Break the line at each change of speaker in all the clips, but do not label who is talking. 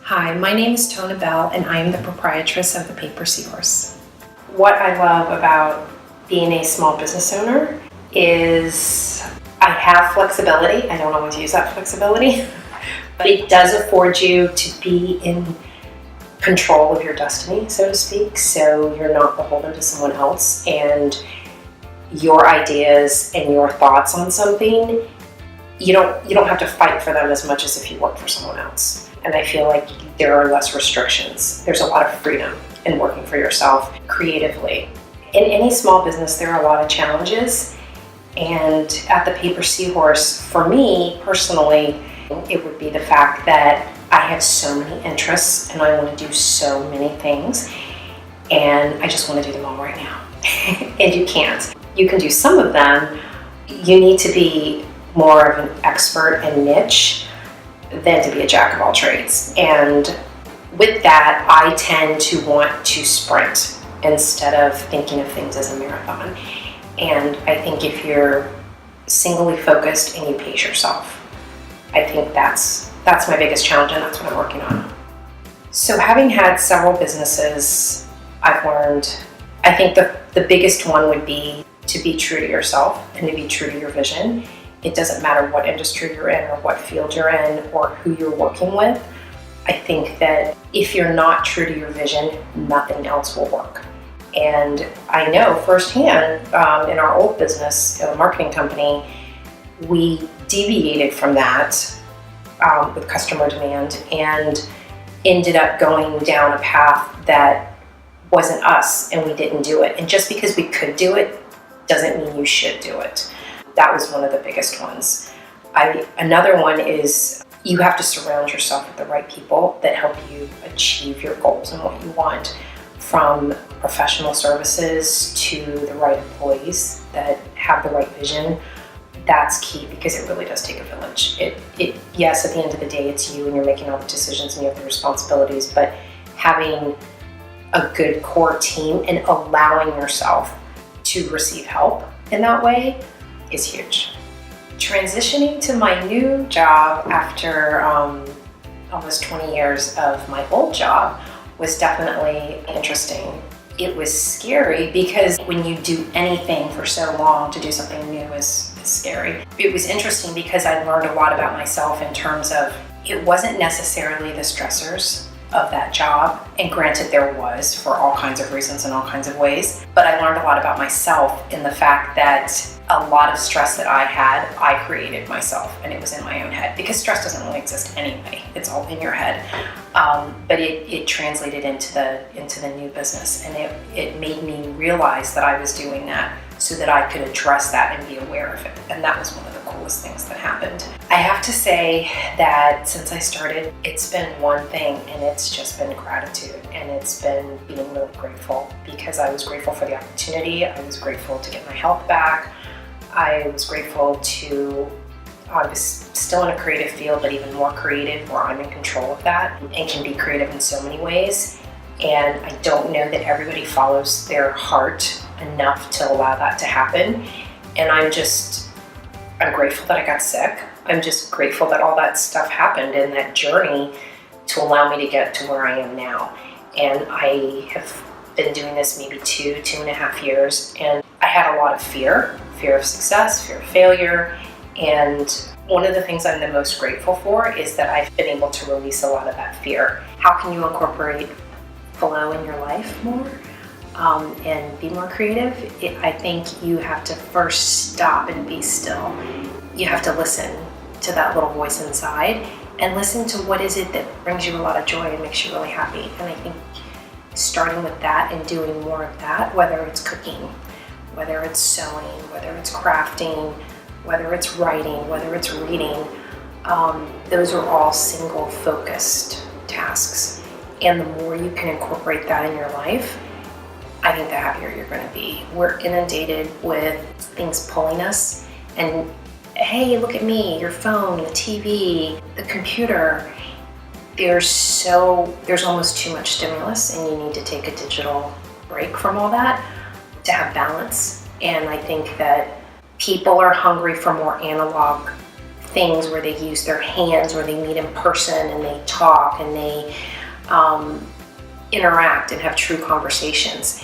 Hi, my name is Tona Bell and I am the proprietress of the Paper Seahorse. What I love about being a small business owner is I have flexibility. I don't always use that flexibility, but it does afford you to be in control of your destiny, so to speak, so you're not beholden to someone else, and your ideas and your thoughts on something, you don't have to fight for them as much as if you work for someone else. And I feel like there are less restrictions. There's a lot of freedom in working for yourself creatively. In any small business, there are a lot of challenges, and at the Paper Seahorse, for me personally, it would be the fact that I have so many interests and I want to do so many things, and I just want to do them all right now. And you can't. You can do some of them. You need to be more of an expert and niche than to be a jack of all trades. And with that, I tend to want to sprint instead of thinking of things as a marathon. And I think if you're singly focused and you pace yourself, I think that's my biggest challenge, and that's what I'm working on. So having had several businesses, I've learned, I think the biggest one would be to be true to yourself and to be true to your vision. It doesn't matter what industry you're in or what field you're in or who you're working with. I think that if you're not true to your vision, nothing else will work. And I know firsthand in our old business, a marketing company, we deviated from that with customer demand and ended up going down a path that wasn't us, and we didn't do it. And just because we could do it doesn't mean you should do it. That was one of the biggest ones. Another one is you have to surround yourself with the right people that help you achieve your goals and what you want, from professional services to the right employees that have the right vision. That's key, because it really does take a village. Yes, at the end of the day, it's you and you're making all the decisions and you have the responsibilities, but having a good core team and allowing yourself to receive help in that way is huge. Transitioning to my new job after almost 20 years of my old job was definitely interesting. It was scary because when you do anything for so long, to do something new is scary. It was interesting because I learned a lot about myself in terms of it wasn't necessarily the stressors of that job, and granted there was, for all kinds of reasons and all kinds of ways, but I learned a lot about myself in the fact that a lot of stress that I had, I created myself, and it was in my own head, because stress doesn't really exist anyway. It's all in your head. But it translated into the new business, and it made me realize that I was doing that so that I could address that and be aware of it. And that was one of the coolest things that happened. I have to say that since I started, it's been one thing, and it's just been gratitude, and it's been being really grateful, because I was grateful for the opportunity. I was grateful to get my health back. I was grateful I was still in a creative field, but even more creative, where I'm in control of that and can be creative in so many ways. And I don't know that everybody follows their heart enough to allow that to happen. And I'm grateful that I got sick. I'm just grateful that all that stuff happened in that journey to allow me to get to where I am now. And I have been doing this maybe 2.5 years, and I had a lot of fear of success, fear of failure. And one of the things I'm the most grateful for is that I've been able to release a lot of that fear. How can you incorporate flow in your life more and be more creative? I think you have to first stop and be still. You have to listen to that little voice inside and listen to what is it that brings you a lot of joy and makes you really happy. And I think starting with that and doing more of that, whether it's cooking, whether it's sewing, whether it's crafting, whether it's writing, whether it's reading, those are all single focused tasks. And the more you can incorporate that in your life, I think the happier you're going to be. We're inundated with things pulling us, and hey, look at me, your phone, the TV, the computer. There's almost too much stimulus, and you need to take a digital break from all that to have balance. And I think that people are hungry for more analog things where they use their hands, or they meet in person and they talk and they interact and have true conversations,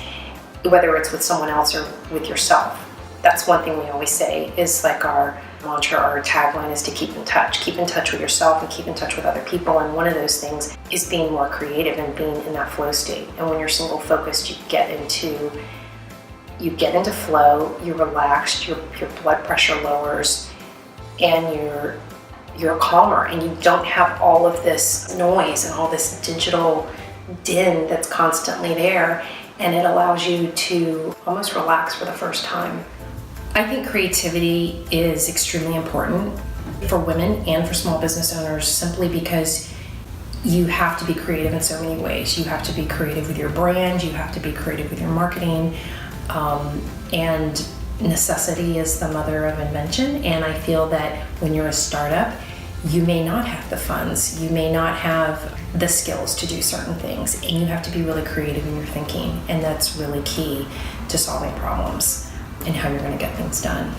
whether it's with someone else or with yourself. That's one thing we always say is like our mantra, our tagline is to keep in touch. Keep in touch with yourself and keep in touch with other people. And one of those things is being more creative and being in that flow state. And when you're single focused, you get into flow, you're relaxed, your blood pressure lowers, and you're calmer, and you don't have all of this noise and all this digital din that's constantly there, and it allows you to almost relax for the first time. I think creativity is extremely important for women and for small business owners, simply because you have to be creative in so many ways. You have to be creative with your brand, you have to be creative with your marketing, and necessity is the mother of invention. And I feel that when you're a startup, you may not have the funds, you may not have the skills to do certain things, and you have to be really creative in your thinking, and that's really key to solving problems and how you're going to get things done.